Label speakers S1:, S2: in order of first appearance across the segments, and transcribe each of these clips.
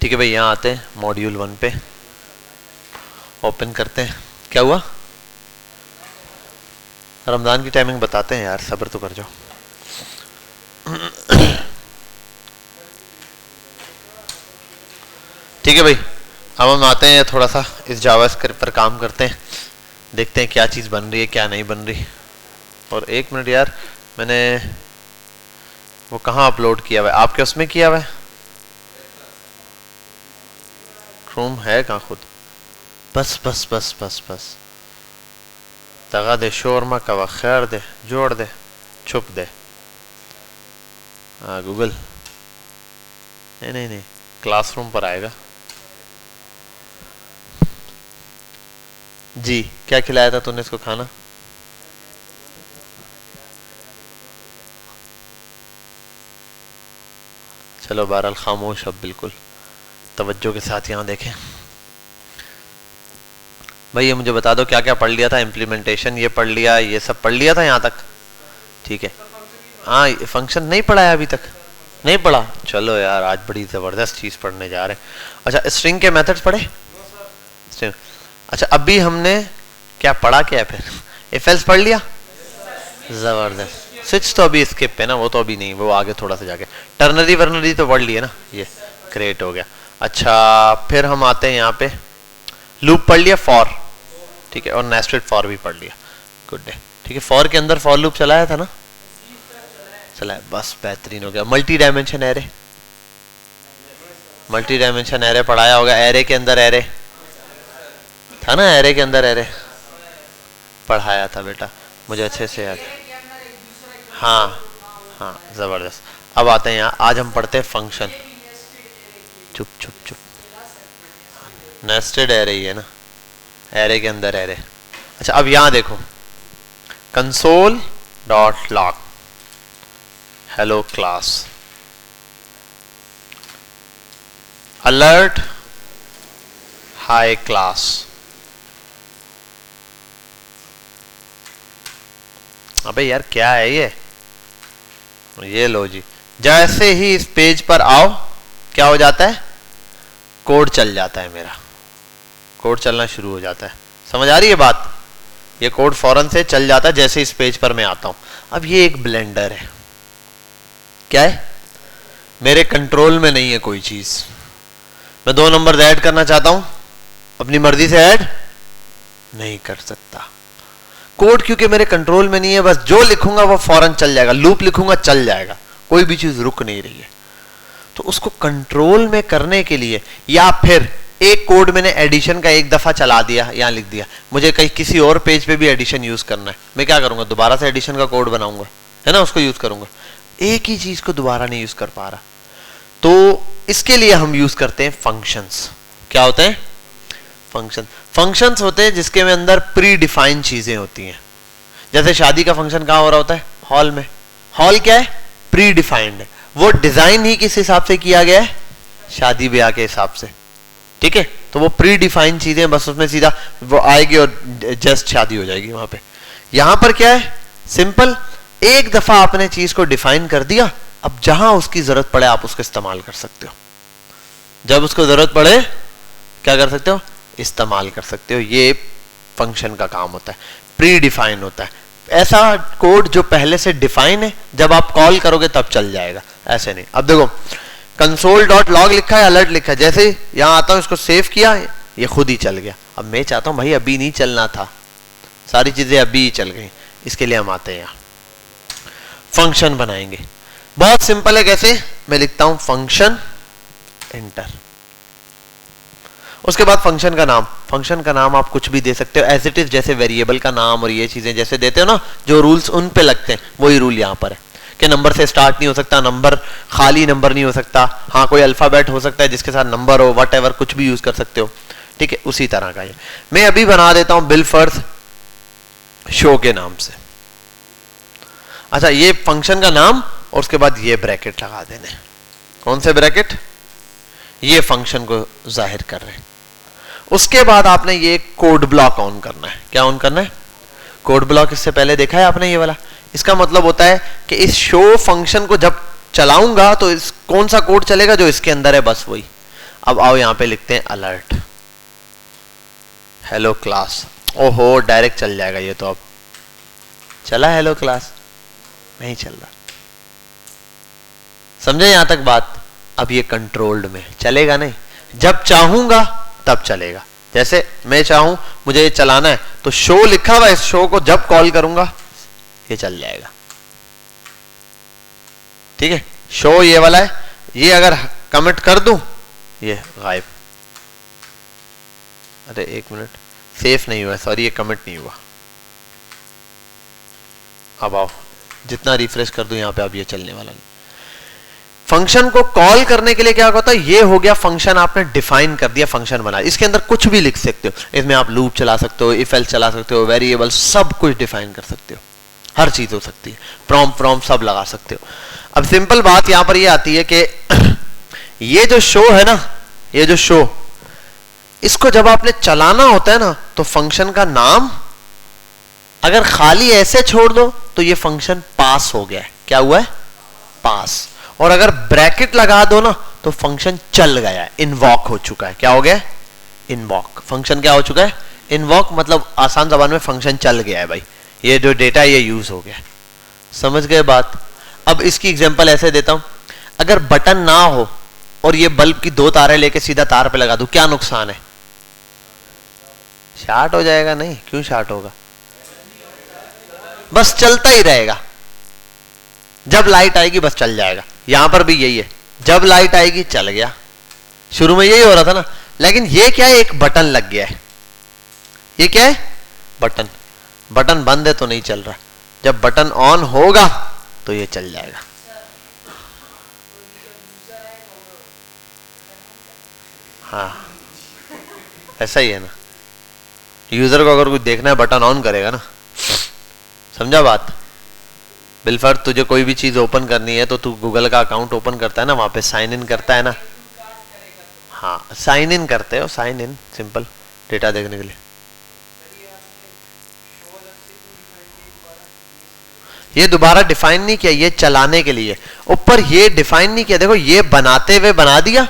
S1: ठीक है भाई, यहाँ आते हैं मॉड्यूल 1 पे, ओपन करते हैं। क्या हुआ? रमजान की टाइमिंग बताते हैं यार, सब्र तो कर जाओ। ठीक है भाई, अब हम आते हैं थोड़ा सा इस जावास्क्रिप्ट पर काम करते हैं, देखते हैं क्या चीज़ बन रही है क्या नहीं बन रही। और एक मिनट यार, मैंने वो कहाँ अपलोड किया हुआ है? आपके उसमें किया हुआ है? क्रोम है कहाँ खुद? बस बस बस बस बस तगा दे, शोरमा का खैर दे, जोड़ दे, छुप दे। हाँ गूगल, नहीं नहीं नहीं, क्लासरूम पर आएगा जी। क्या खिलाया था तूने इसको खाना? चलो बहरहाल खामोश अब, बिल्कुल तवज्जो के साथ यहाँ देखें। भाई ये मुझे बता दो क्या क्या पढ़ लिया था? इम्प्लीमेंटेशन ये पढ़ लिया, ये सब पढ़ लिया था यहाँ तक? ठीक है। हाँ, फंक्शन नहीं पढ़ा है अभी तक? नहीं पढ़ा? चलो यार, आज बड़ी ज़बरदस्त चीज़ पढ़ने जा रहे हैं। अच्छा, स्ट्रिंग के मेथड्स पढ़े? स्ट्रिंग, अच्छा अभी हमने क्या पढ़ा? क्या फिर इफ एल्स पढ़ लिया? ज़बरदस्त। स्विच तो अभी स्किप है ना, वो तो अभी नहीं, वो आगे थोड़ा सा जाके। टर्नरी वर्नरी तो पढ़ लिए ना, ये क्रिएट हो गया। अच्छा फिर हम आते हैं यहाँ पे, लूप पढ़ लिया, फॉर, ठीक है, और नेस्टेड फॉर भी पढ़ लिया। Good day. ठीक है, फॉर के अंदर फॉर लूप चलाया था ना? चला है, बस बेहतरीन हो गया। Multi dimension array, multi dimension array पढ़ाया होगा। एरे के अंदर एरे था ना, एरे के अंदर एरे पढ़ाया था बेटा, मुझे अच्छे से याद। हाँ हाँ, जबरदस्त। अब आते हैं यहाँ, आज हम पढ़ते हैं फंक्शन। चुप चुप चुप, नेस्टेड एरे ही है ना, एरे के अंदर एरे। अच्छा अब यहाँ देखो, console dot log hello class, alert high class. अबे यार क्या है ये लो जी। जैसे ही इस पेज पर आओ क्या हो जाता है? कोड चल जाता है मेरा, कोड चलना शुरू हो जाता है। समझ आ रही है बात? ये कोड फौरन से चल जाता है जैसे इस पेज पर मैं आता हूं। अब ये एक ब्लेंडर है, क्या है? मेरे कंट्रोल में नहीं है कोई चीज। मैं 2 नंबर ऐड करना चाहता हूं, अपनी मर्जी से ऐड नहीं कर सकता। कोड क्योंकि मेरे कंट्रोल में नहीं है, बस जो लिखूंगा वो फौरन चल जाएगा, लूप लिखूंगा चल जाएगा, कोई भी चीज रुक नहीं रही है। तो उसको कंट्रोल में करने के लिए, या फिर एक कोड मैंने एडिशन का एक दफा चला दिया, यहां लिख दिया, मुझे कहीं किसी और पेज पे भी एडिशन यूज करना है, मैं क्या करूंगा? दोबारा से एडिशन का कोड बनाऊंगा, है ना, उसको यूज करूंगा। एक ही चीज को दोबारा नहीं यूज कर पा रहा, तो इसके लिए हम यूज करते हैं फंक्शंस। क्या होते हैं? फंक्शन। फंक्शंस होते हैं जिसके में अंदर प्री डिफाइंड चीजें होती हैं। जैसे शादी का फंक्शन कहाँ हो रहा होता है? हॉल में। हॉल क्या है? प्री डिफाइंड है, वो डिजाइन ही किस हिसाब से किया गया है? शादी ब्याह के हिसाब से, ठीक है। तो वो प्री डिफाइंड चीजें, बस उसमें सीधा वो आएगी और जस्ट शादी हो जाएगी वहां पे। यहां पर क्या है? सिंपल, एक दफा आपने चीज को डिफाइन कर दिया, अब जहां उसकी जरूरत पड़े आप उसको इस्तेमाल कर सकते हो। जब उसको जरूरत पड़े क्या कर सकते हो? इस्तेमाल कर सकते हो। ये फंक्शन का काम होता है, प्री डिफाइन होता है। ऐसा कोड जो पहले से डिफाइन है, जब आप कॉल करोगे तब चल जाएगा, ऐसे नहीं। अब देखो, कंसोल डॉट लॉग लिखा है, अलर्ट लिखा है, जैसे यहां आता हूं, इसको सेव किया, ये खुद ही चल गया। अब मैं चाहता हूं भाई अभी नहीं चलना था, सारी चीजें अभी ही चल गई, इसके लिए हम आते हैं यहां, फंक्शन बनाएंगे। बहुत सिंपल है। कैसे? मैं लिखता हूं फंक्शन, एंटर, उसके बाद फंक्शन का नाम। फंक्शन का नाम आप कुछ भी दे सकते हो, एज इट इज, जैसे वेरिएबल का नाम और ये चीजें जैसे देते हो ना, जो रूल्स उन पे लगते हैं वही रूल यहां पर है कि नंबर से स्टार्ट नहीं हो सकता, नंबर खाली नंबर नहीं हो सकता, हाँ कोई अल्फाबेट हो सकता है जिसके साथ नंबर हो, वट एवर, कुछ भी यूज कर सकते हो, ठीक है। उसी तरह का ये मैं अभी बना देता हूं बिल फर्ज शो के नाम से। अच्छा, ये फंक्शन का नाम और उसके बाद ये ब्रैकेट लगा देने। कौन से ब्रैकेट? ये फंक्शन को जाहिर कर रहे हैं। उसके बाद आपने ये कोड ब्लॉक ऑन करना है। क्या ऑन करना है? Code block. इससे पहले देखा है आपने ये वाला? इसका मतलब होता है कि इस शो फंक्शन को जब चलाऊंगा तो इस कौन सा कोड चलेगा जो इसके अंदर है, बस वही। अब आओ यहां पे लिखते हैं अलर्ट हेलो क्लास। ओहो डायरेक्ट चल जाएगा ये तो। अब चला हेलो क्लास? नहीं चल रहा। समझे यहां तक बात? अब ये कंट्रोल्ड में चलेगा नहीं, जब चाहूंगा तब चलेगा। जैसे मैं चाहूं मुझे ये चलाना है तो शो लिखा हुआ है, इस शो को जब कॉल करूंगा ये चल जाएगा। ठीक है, शो ये वाला है, ये अगर कमिट कर दूं ये गायब। अरे एक मिनट, सेफ नहीं हुआ, सॉरी ये कमिट नहीं हुआ। अब आओ जितना रिफ्रेश कर दूं यहां पे अब ये चलने वाला नहीं। फंक्शन को कॉल करने के लिए क्या होता है, ये हो गया फंक्शन, आपने डिफाइन कर दिया, फंक्शन बना। इसके अंदर कुछ भी लिख सकते हो, इसमें आप लूप चला सकते हो, इफ एल्स चला सकते हो, वेरिएबल सब कुछ डिफाइन कर सकते हो, हर चीज हो सकती है, प्रॉम्प्ट सब लगा सकते हो। अब सिंपल बात यहां पर ये आती है कि ये जो शो है ना, ये जो शो, इसको जब आपने चलाना होता है ना तो फंक्शन का नाम अगर खाली ऐसे छोड़ दो तो ये फंक्शन पास हो गया है। क्या हुआ है? पास। और अगर ब्रैकेट लगा दो ना तो फंक्शन चल गया है, इन्वॉक हो चुका है। क्या हो गया? इन्वॉक। फंक्शन क्या हो चुका है? इन्वॉक। मतलब आसान जबान में फंक्शन चल गया है भाई, ये जो डेटा ये यूज हो गया। समझ गए बात? अब इसकी एग्जांपल ऐसे देता हूं, अगर बटन ना हो और ये बल्ब की 2 तारें लेके सीधा तार पे लगा दूं, क्या नुकसान है? शॉर्ट हो जाएगा। नहीं, क्यों शॉर्ट होगा? बस चलता ही रहेगा, जब लाइट आएगी बस चल जाएगा। यहां पर भी यही है, जब लाइट आएगी चल गया। शुरू में यही हो रहा था ना, लेकिन ये क्या है, एक बटन लग गया है। ये क्या है? बटन। बटन बंद है तो नहीं चल रहा, जब बटन ऑन होगा तो ये चल जाएगा। हाँ ऐसा ही है ना, यूजर को अगर कुछ देखना है बटन ऑन करेगा ना। समझा बात? बिलफर तुझे कोई भी चीज ओपन करनी है तो तू गूगल का अकाउंट ओपन करता है ना, वहां पे साइन इन करता है ना। हाँ साइन इन करते हो, साइन इन सिंपल डेटा देखने के लिए। ये दोबारा डिफाइन नहीं किया, ये चलाने के लिए। ऊपर ये डिफाइन नहीं किया, देखो ये बनाते हुए बना दिया,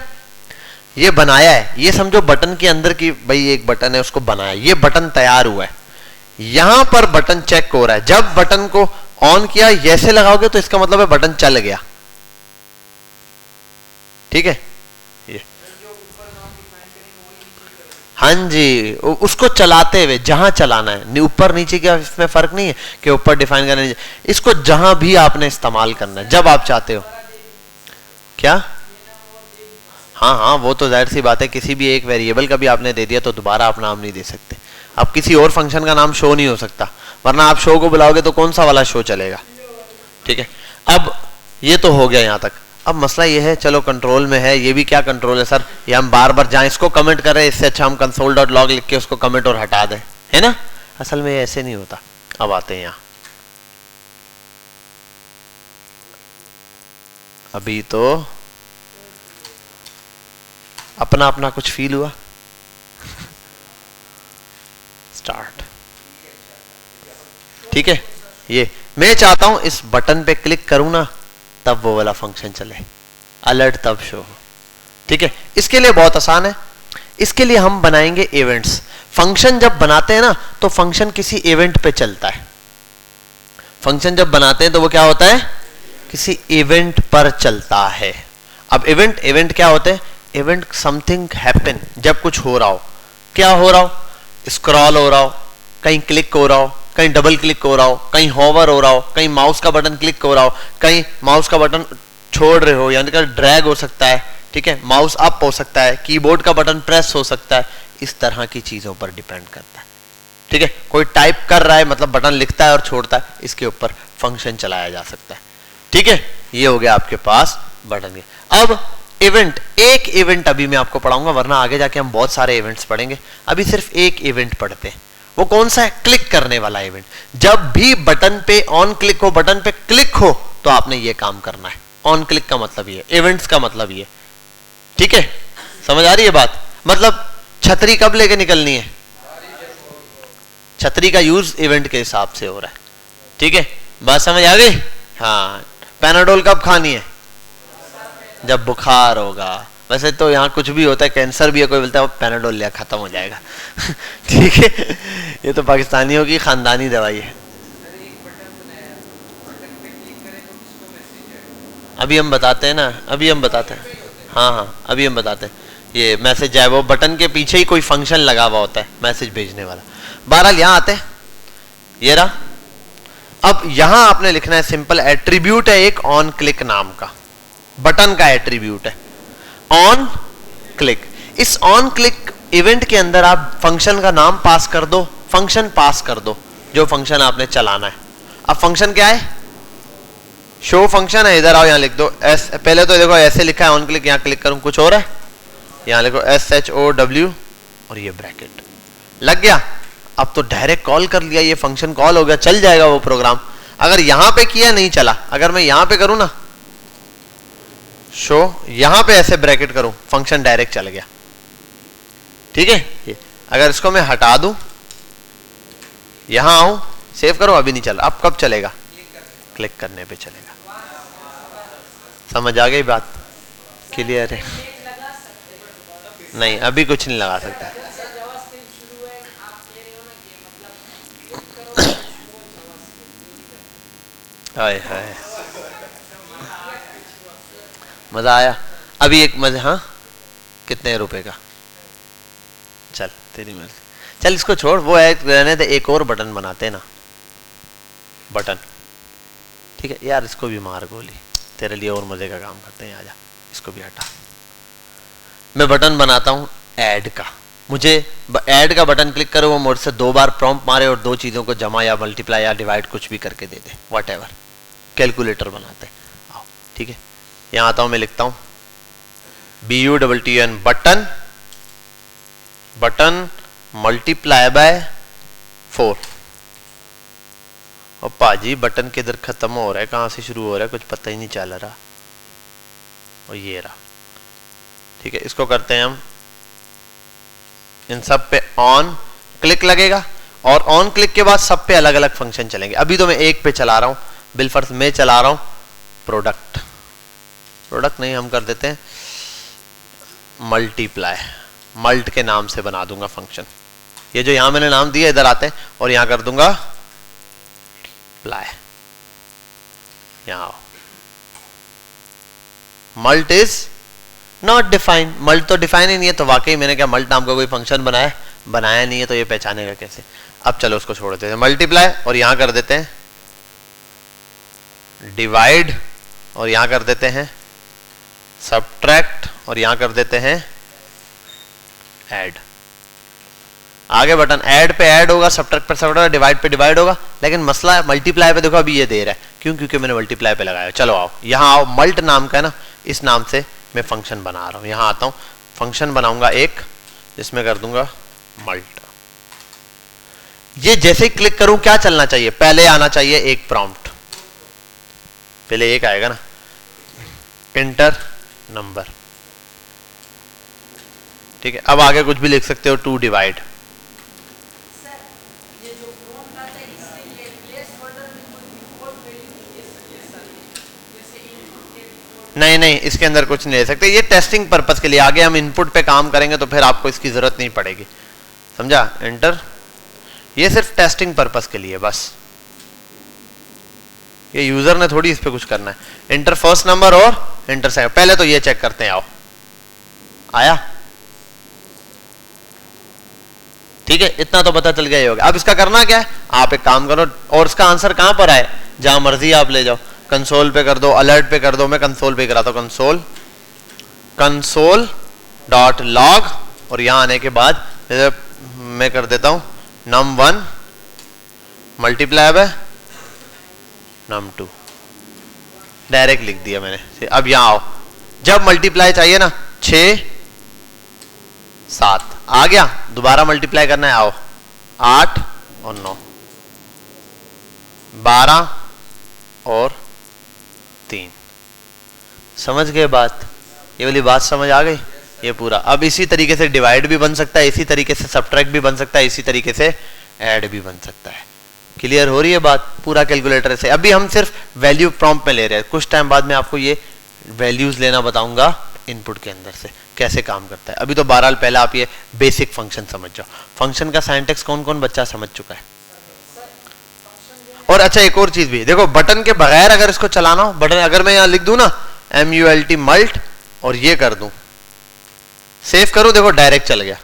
S1: ये बनाया है, ये समझो बटन के अंदर की भाई एक बटन है उसको बनाया, ये बटन तैयार हुआ है। यहां पर बटन चेक हो रहा है, जब बटन को ऑन किया ऐसे लगाओगे तो इसका मतलब है बटन चल गया। ठीक है, ये हाँ जी, उसको चलाते हुए जहां चलाना है, ऊपर नीचे का इसमें फर्क नहीं है कि ऊपर डिफाइन करना है, इसको जहां भी आपने इस्तेमाल करना है जब आप चाहते हो। क्या? हाँ हाँ वो तो जाहिर सी बात है, किसी भी एक वेरिएबल का भी आपने दे दिया तो दोबारा आप नाम नहीं दे सकते। अब किसी और फंक्शन का नाम शो नहीं हो सकता, वरना आप शो को बुलाओगे तो कौन सा वाला शो चलेगा। ठीक है, अब ये तो हो गया यहां तक। अब मसला ये है, चलो कंट्रोल में है, ये भी क्या कंट्रोल है सर, ये हम बार बार जहां इसको कमेंट कर रहे हैं इससे अच्छा हम console.log लिख के उसको कमेंट और हटा दें, है ना। असल में ऐसे नहीं होता। अब आते हैं यहां, अभी तो अपना अपना कुछ फील हुआ। स्टार्ट। ठीक है, ये मैं चाहता हूं इस बटन पे क्लिक करूं ना तब वो वाला फंक्शन चले, अलर्ट तब शो हो। ठीक है, इसके लिए बहुत आसान है, इसके लिए हम बनाएंगे इवेंट्स। फंक्शन जब बनाते हैं ना तो फंक्शन किसी इवेंट पे चलता है। फंक्शन जब बनाते हैं तो वो क्या होता है, किसी इवेंट पर चलता है। अब इवेंट क्या होते हैं? इवेंट समथिंग हैपन, जब कुछ हो रहा हो। क्या हो रहा हो? स्क्रॉल हो रहा हो, कहीं क्लिक हो रहा हो, कहीं डबल क्लिक हो रहा हो, कहीं होवर हो रहा हो, कहीं माउस का बटन क्लिक हो रहा हो, कहीं माउस का बटन छोड़ रहे हो, यानी कि ड्रैग हो सकता है। ठीक है, माउस अप हो सकता है, कीबोर्ड का बटन प्रेस हो सकता है, इस तरह की चीजों पर डिपेंड करता है। ठीक है, कोई टाइप कर रहा है मतलब बटन लिखता है और छोड़ता है, इसके ऊपर फंक्शन चलाया जा सकता है। ठीक है, ये हो गया आपके पास बटन। अब इवेंट, एक इवेंट अभी मैं आपको पढ़ाऊंगा, वरना आगे जाके हम बहुत सारे इवेंट्स पढ़ेंगे। अभी सिर्फ एक इवेंट पढ़ते हैं। वो कौन सा है? क्लिक करने वाला इवेंट। जब भी बटन पे ऑन क्लिक हो, बटन पे क्लिक हो तो आपने ये काम करना है। ऑन क्लिक का मतलब ये, इवेंट्स का मतलब ये। ठीक है, समझ आ रही है बात? मतलब छतरी कब लेके निकलनी है, छतरी का यूज इवेंट के हिसाब से हो रहा है। ठीक है, बात समझ आ गई? हाँ, पैनाडोल कब खानी है? जब बुखार होगा, वैसे तो यहाँ कुछ भी होता है, कैंसर भी है, कोई बोलता है वो पैनाडोल लिया खत्म हो जाएगा। ठीक है, ये तो पाकिस्तानियों की खानदानी दवाई है। अभी हम बताते हैं ना, अभी हम बताते हैं। हाँ हाँ, अभी हम बताते हैं। ये मैसेज है, वो बटन के पीछे ही कोई फंक्शन लगा हुआ होता है मैसेज भेजने वाला। बहरहाल यहाँ आते हैं, ये रहा। अब यहां आपने लिखना है सिंपल एट्रीब्यूट है एक ऑन क्लिक नाम का, बटन का एट्रीब्यूट है ऑन क्लिक। इस ऑन क्लिक इवेंट के अंदर आप फंक्शन का नाम पास कर दो, फंक्शन पास कर दो जो फंक्शन आपने चलाना है। अब फंक्शन क्या है? शो फंक्शन है। इधर आओ, यहां लिख दो एस, पहले तो देखो ऐसे लिखा है ऑन क्लिक, यहां क्लिक करूं कुछ और है, यहां लिखो SHOW और ये ब्रैकेट लग गया। अब तो डायरेक्ट कॉल कर लिया, ये फंक्शन कॉल हो गया, चल जाएगा वो प्रोग्राम। अगर यहां पे किया नहीं चला, अगर मैं यहां पे करूं ना शो, यहां पे ऐसे ब्रैकेट करूं, फंक्शन डायरेक्ट चल गया। ठीक है, ये अगर इसको मैं हटा दूं, यहां आऊं, सेव करो, अभी नहीं चल, अब कब चलेगा? क्लिक करने पे चलेगा। समझ आ गई बात? क्लियर है? नहीं, अभी कुछ नहीं लगा सकता। हाय हाय, मजा आया। अभी एक मजे, हाँ कितने रुपए का? चल तेरी मर्जी, चल इसको छोड़, वो है रहने दे, एक और बटन बनाते हैं ना, बटन। ठीक है यार, इसको भी मार गोली, तेरे लिए और मजे का काम करते हैं। आजा, इसको भी हटा। मैं बटन बनाता हूं ऐड का, मुझे ऐड का बटन क्लिक करो, वो मुझसे 2 बार प्रॉम्प्ट मारे और 2 चीजों को जमा या मल्टीप्लाई या डिवाइड कुछ भी करके दे दे, व्हाटएवर। कैलकुलेटर बनाते हैं, आओ। ठीक है, यहां आता हूं, मैं लिखता हूं BUTTN button, button multiply by 4। और पाजी बटन किधर खत्म हो रहा है, कहां से शुरू हो रहा है, कुछ पता ही नहीं चल रहा। और ये रहा। ठीक है, इसको करते हैं हम, इन सब पे ऑन क्लिक लगेगा और ऑन क्लिक के बाद सब पे अलग अलग फंक्शन चलेंगे। अभी तो मैं एक पे चला रहा हूं, बिलफर्ज में चला रहा हूं प्रोडक्ट, प्रोडक्ट नहीं, हम कर देते हैं मल्टीप्लाई, मल्ट के नाम से बना दूंगा फंक्शन। ये जो यहां मैंने नाम दिया, इधर आते हैं और यहां कर दूंगा प्लाई। यहां आओ, mult is not defined, mult तो डिफाइन ही नहीं है, तो वाकई मैंने क्या मल्ट नाम का कोई फंक्शन बनाया नहीं है, तो ये पहचानेगा कैसे? अब चलो उसको छोड़ देते हैं, मल्टीप्लाई और यहां कर देते हैं डिवाइड और यहां कर देते हैं सबट्रैक्ट और यहां कर देते हैं ऐड। आगे बटन ऐड पे ऐड होगा, सबट्रैक्ट पे सबट्रैक्ट, डिवाइड पे डिवाइड होगा, लेकिन मसला है मल्टीप्लाई पे देखो अभी ये दे रहा है, क्यों? क्योंकि मैंने मल्टीप्लाई पे लगाया। चलो आओ, यहां आओ, मल्ट नाम का है ना, इस नाम से मैं फंक्शन बना रहा हूं। यहां आता हूं, फंक्शन बनाऊंगा एक, जिसमें कर दूंगा मल्ट। ये जैसे ही क्लिक करूं क्या चलना चाहिए? पहले आना चाहिए एक प्रॉम्प्ट, पहले एक आएगा ना, इंटर नंबर। ठीक है, अब आगे कुछ भी लिख सकते हो, टू डिवाइड। नहीं नहीं, इसके अंदर कुछ नहीं ले सकते, ये टेस्टिंग पर्पस के लिए। आगे हम इनपुट पे काम करेंगे तो फिर आपको इसकी जरूरत नहीं पड़ेगी, समझा? एंटर, ये सिर्फ टेस्टिंग पर्पस के लिए बस, ये यूजर ने थोड़ी इस पे कुछ करना है। एंटर फर्स्ट नंबर और एंटर सेकंड, पहले तो ये चेक करते हैं। आओ, आया? ठीक है, इतना तो पता चल गया ही होगा। अब इसका करना क्या है? आप एक काम करो, और इसका आंसर कहां पर आए, जहां मर्जी आप ले जाओ, कंसोल पे कर दो, अलर्ट पे कर दो, मैं कंसोल पे कराता हूं, कंसोल डॉट लॉग और यहां आने के बाद मैं कर देता हूं num1 multiply by num2, direct लिख दिया मैंने। अब यहां आओ, जब मल्टीप्लाई चाहिए ना 6 7 आ गया, दोबारा मल्टीप्लाई करना है, आओ 8 और 9 12 और 3। समझ गए बात? ये वाली बात समझ आ गई? ये पूरा। अब इसी तरीके से डिवाइड भी बन सकता है, इसी तरीके से सबट्रैक्ट भी बन सकता है, इसी तरीके से ऐड भी बन सकता है। क्लियर हो रही है बात? पूरा कैलकुलेटर से। अभी हम सिर्फ वैल्यू प्रॉम्प्ट में ले रहे हैं, कुछ टाइम बाद मैं आपको ये वैल्यूज लेना बताऊंगा इनपुट के अंदर से कैसे काम करता है। अभी तो बहरहाल पहले आप ये बेसिक फंक्शन समझ जाओ। फंक्शन का सिंटैक्स कौन कौन बच्चा समझ चुका है? और अच्छा एक और चीज भी देखो, बटन के बगैर अगर इसको चलाना हो, बटन अगर मैं यहां लिख दूं ना MULT मल्ट और ये कर दूं, सेव करूं, देखो डायरेक्ट चल गया।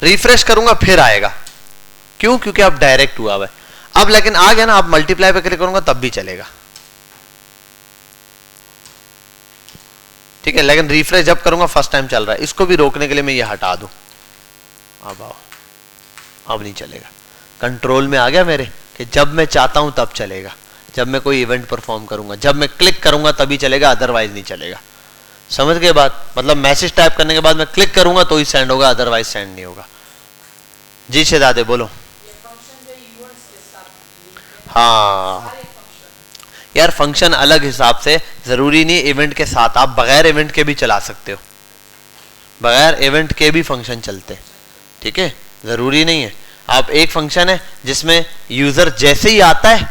S1: रिफ्रेश करूंगा फिर आएगा, क्यों? क्योंकि अब डायरेक्ट हुआ है। अब लेकिन आ गया ना, अब मल्टीप्लाई पे क्लिक करूंगा तब भी चलेगा, ठीक है। लेकिन रिफ्रेश जब करूंगा फर्स्ट टाइम चल रहा है। इसको भी रोकने के लिए मैं ये हटा दूं, अब आओ, अब नहीं चलेगा। कंट्रोल में आ गया मेरे कि जब मैं चाहता हूं तब चलेगा, जब मैं कोई इवेंट परफॉर्म करूंगा, जब मैं क्लिक करूंगा तभी चलेगा, अदरवाइज नहीं चलेगा। समझ गए बात? मतलब मैसेज टाइप करने के बाद मैं क्लिक करूंगा तो ही सेंड होगा, अदरवाइज सेंड नहीं होगा। जी शहजादे बोलो। हाँ यार, फंक्शन अलग हिसाब से, जरूरी नहीं इवेंट के साथ, आप बगैर इवेंट के भी चला सकते हो, बगैर इवेंट के भी फंक्शन चलते हैं, ठीक है, जरूरी नहीं है। आप एक फंक्शन है जिसमें यूजर जैसे ही आता है,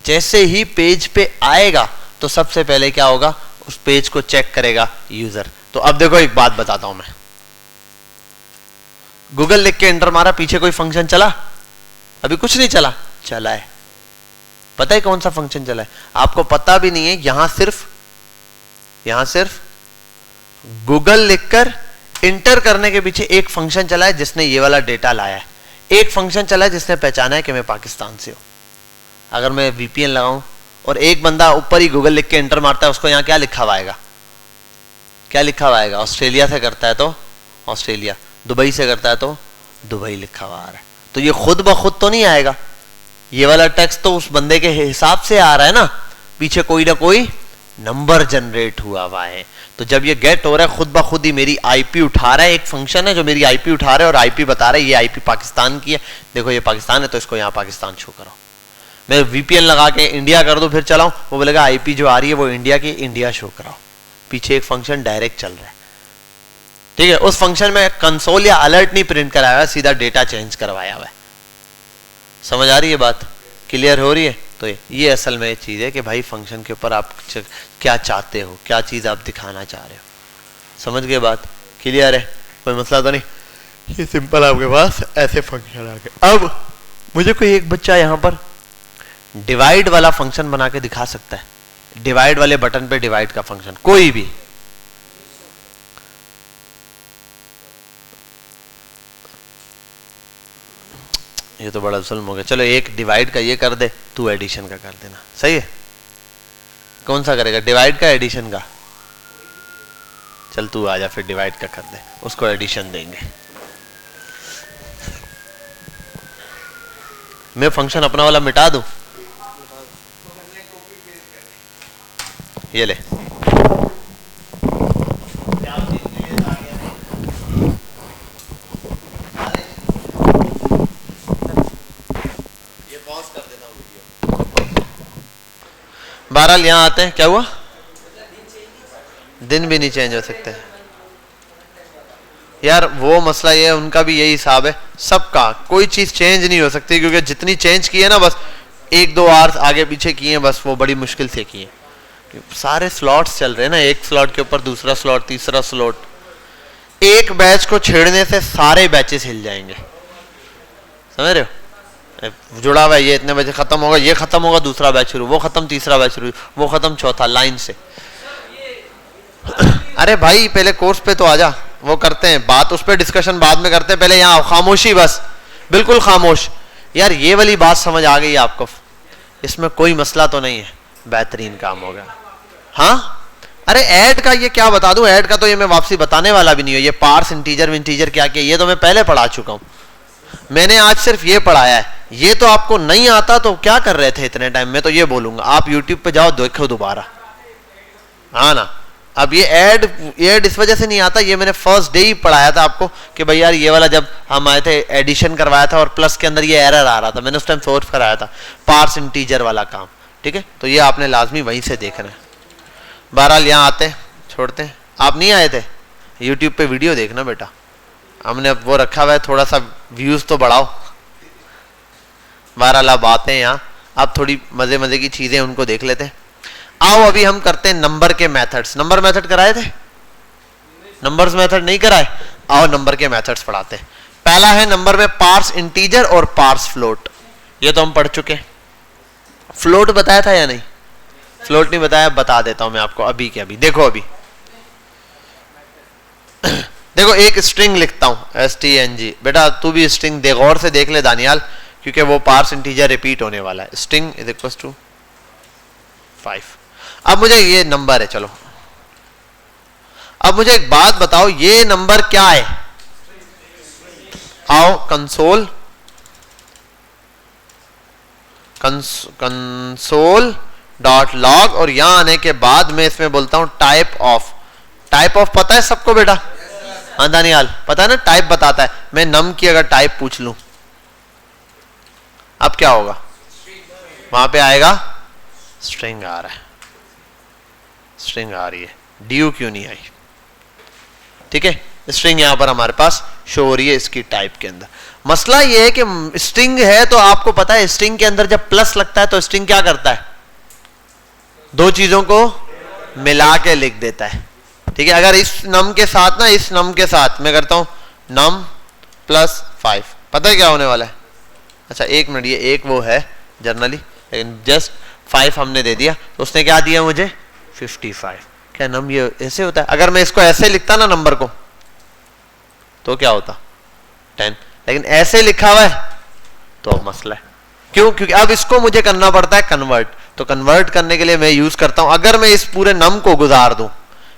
S1: जैसे ही पेज पे आएगा तो सबसे पहले क्या होगा, उस पेज को चेक करेगा यूजर। तो अब देखो एक बात बताता हूं मैं, गूगल लिख के एंटर मारा, पीछे कोई फंक्शन चला? अभी कुछ नहीं चला, चला है। पता है कौन सा फंक्शन चला है? आपको पता भी नहीं है। यहां सिर्फ गूगल लिखकर इंटर करने के पीछे एक फंक्शन चला है जिसने ये वाला डेटा लाया है, एक फंक्शन चला है जिसने पहचाना है कि मैं पाकिस्तान से हूं। अगर मैं VPN लगाऊं और एक बंदा ऊपर ही गूगल लिख के एंटर मारता है, उसको यहां क्या लिखा हुआ आएगा? क्या लिखा हुआ आएगा? ऑस्ट्रेलिया से करता है तो ऑस्ट्रेलिया, दुबई से करता है तो दुबई लिखा हुआ आ रहा है। तो ये खुद ब खुद तो नहीं आएगा, ये वाला टेक्स्ट तो उस बंदे के हिसाब से आ रहा है ना, पीछे कोई ना कोई नंबर जनरेट हुआ है। तो जब ये गेट हो रहा है खुद ब खुद ही मेरी IP उठा रहा है, एक फंक्शन है जो मेरी IP उठा रहा है और IP बता रहा है ये IP पाकिस्तान की है, देखो ये पाकिस्तान है तो इसको यहाँ पाकिस्तान शो करो। मैं VPN लगा के इंडिया कर दूं फिर चलाऊं, वो बोलेगा IP जो आ रही है वो इंडिया की, इंडिया शो कराओ। पीछे एक फंक्शन डायरेक्ट चल रहा है, ठीक है। उस फंक्शन में कंसोल या अलर्ट नहीं प्रिंट कराया हुआ, सीधा डेटा चेंज करवाया हुआ है। समझ आ रही है बात? क्लियर हो रही है? तो ये असल में चीज है कि भाई फंक्शन के ऊपर आप क्या चाहते हो, क्या चीज आप दिखाना चाह रहे हो। समझ गए बात? क्लियर है? कोई मसला तो नहीं? ये सिंपल आपके पास ऐसे फंक्शन आ गए। अब मुझे कोई एक बच्चा यहां पर डिवाइड वाला फंक्शन बना के दिखा सकता है, डिवाइड वाले बटन पे डिवाइड का फंक्शन, कोई भी। ये तो बड़ा जुल्म हो गया। चलो एक डिवाइड का ये कर दे, तू एडिशन का कर देना, सही है? कौन सा करेगा, डिवाइड का एडिशन का? चल तू आजा फिर डिवाइड का कर दे, उसको एडिशन देंगे। मैं फंक्शन अपना वाला मिटा दूं? ये ले, बहरहाल यहां आते हैं, क्या हुआ? दिन भी नहीं चेंज हो सकते यार, वो मसला ये है, उनका भी यही हिसाब है सबका, कोई चीज चेंज नहीं हो सकती, क्योंकि जितनी चेंज की है ना बस 1-2 आवर्स आगे पीछे किए हैं, बस वो बड़ी मुश्किल से किए। सारे स्लॉट्स चल रहे हैं ना, एक स्लॉट के ऊपर दूसरा स्लॉट, तीसरा स्लॉट, एक बैच को छेड़ने से सारे बैचेस हिल जाएंगे। समझ रहे हो? जुड़ा हुआ है, ये इतने बजे खत्म होगा, ये खत्म होगा, दूसरा बैच शुरू, वो खत्म, तीसरा बैच शुरू, वो खत्म, चौथा, लाइन से। अरे भाई पहले कोर्स पे तो आजा, वो करते हैं बात, उस पर डिस्कशन बाद में करते हैं, पहले यहाँ खामोशी, बस बिल्कुल खामोश। यार ये वाली बात समझ आ गई आपको? इसमें कोई मसला तो नहीं है, बेहतरीन काम होगा। हाँ अरे ऐड का ये क्या बता दूं, ऐड का तो ये मैं वापसी बताने वाला भी नहीं हूं। ये पार्स इंटीजर विंटीजर क्या क्या, ये तो मैं पहले पढ़ा चुका हूं। मैंने आज सिर्फ ये पढ़ाया है, ये तो आपको नहीं आता तो क्या कर रहे थे इतने टाइम में। तो ये बोलूंगा आप YouTube पे जाओ, देखो दोबारा, हाँ ना। अब ये ऐड इस वजह से नहीं आता, ये मैंने फर्स्ट डे ही पढ़ाया था आपको कि भाई यार ये वाला जब हम आए थे एडिशन करवाया था और प्लस के अंदर ये एरर आ रहा था, मैंने उस टाइम सोल्व कराया था पार्स इंटीजर वाला काम, ठीक है। तो ये आपने लाजमी वहीं से देखना है। बहरहाल यहाँ आते हैं, छोड़ते हैं। आप नहीं आए थे YouTube पे वीडियो देखना बेटा, हमने वो रखा हुआ है, थोड़ा सा व्यूज तो बढ़ाओ। बहरहाल आप आते हैं यहाँ, आप थोड़ी मजे मजे की चीजें उनको देख लेते हैं। आओ अभी हम करते हैं नंबर के मेथड्स। नंबर मेथड कराए थे? नंबर्स मेथड नहीं कराए? आओ नंबर के मेथड्स पढ़ाते हैं। पहला है नंबर में पार्स इंटीजर और पार्स फ्लोट, ये तो हम पढ़ चुके। फ्लोट बताया था या नहीं? फ्लोट नहीं बताया, बता देता हूं मैं आपको अभी के अभी। देखो अभी देखो एक स्ट्रिंग लिखता हूं stng, बेटा तू भी स्ट्रिंग दे, गौर से देख ले दानियाल, क्योंकि वो पार्स इंटीजर रिपीट होने वाला है। String is equal to 5। अब मुझे ये नंबर है, चलो अब मुझे एक बात बताओ, ये नंबर क्या है? आओ कंसोल डॉट लॉग, और यहां आने के बाद मैं इसमें बोलता हूं टाइप ऑफ। टाइप ऑफ पता है सबको बेटा? हाँ दानियाल पता है ना, टाइप बताता है। मैं नम की अगर टाइप पूछ लूं, अब क्या होगा? वहां पे आएगा स्ट्रिंग आ रहा है, स्ट्रिंग आ रही है। ड्यू क्यों नहीं आई? ठीक है, स्ट्रिंग यहां पर हमारे पास शो हो रही है इसकी टाइप के अंदर। मसला यह है कि स्ट्रिंग है तो आपको पता है स्ट्रिंग के अंदर जब प्लस लगता है तो स्ट्रिंग क्या करता है? दो चीजों को मिला के लिख देता है। ठीक है, अगर इस नम के साथ ना, इस नम के साथ मैं करता हूं नम प्लस 5, पता है क्या होने वाला है? अच्छा एक मिनट, ये एक वो है जनरली, लेकिन जस्ट 5 हमने दे दिया तो उसने क्या दिया मुझे? 55। क्या नम ये ऐसे होता है? अगर मैं इसको ऐसे लिखता ना नंबर को तो क्या होता? 10। लेकिन ऐसे लिखा हुआ है तो अब मसला है। क्यों? क्योंकि अब इसको मुझे करना पड़ता है कन्वर्ट। तो कन्वर्ट करने के लिए मैं यूज करता हूं, अगर मैं इस पूरे नम को गुजार दूं,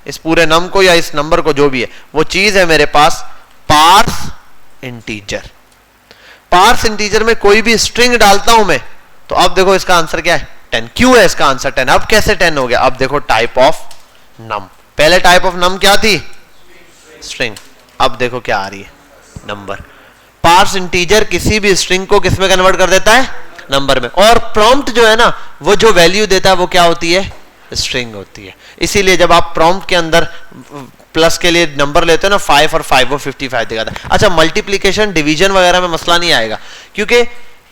S1: इस पूरे नम को या इस नंबर को, जो भी है वो चीज है मेरे पास पार्स इंटीजर। पार्स इंटीजर में कोई भी स्ट्रिंग डालता हूं मैं, तो अब देखो इसका आंसर क्या है? 10। क्यों है इसका आंसर 10? अब कैसे 10 हो गया? अब देखो टाइप ऑफ नम, पहले टाइप ऑफ नम क्या थी? स्ट्रिंग। अब देखो क्या आ रही है? नंबर। पार्स इंटीजर किसी भी स्ट्रिंग को किस में कन्वर्ट कर देता है? नंबर में। और प्रॉम्प्ट जो है ना, वो जो वैल्यू देता है वो क्या होती है? स्ट्रिंग होती है। इसीलिए जब आप प्रॉम्प्ट के अंदर प्लस के लिए नंबर लेते हो ना 5 और 5, वो 55 दिखाता है। अच्छा मल्टीप्लीकेशन डिवीजन वगैरह में मसला नहीं आएगा, क्योंकि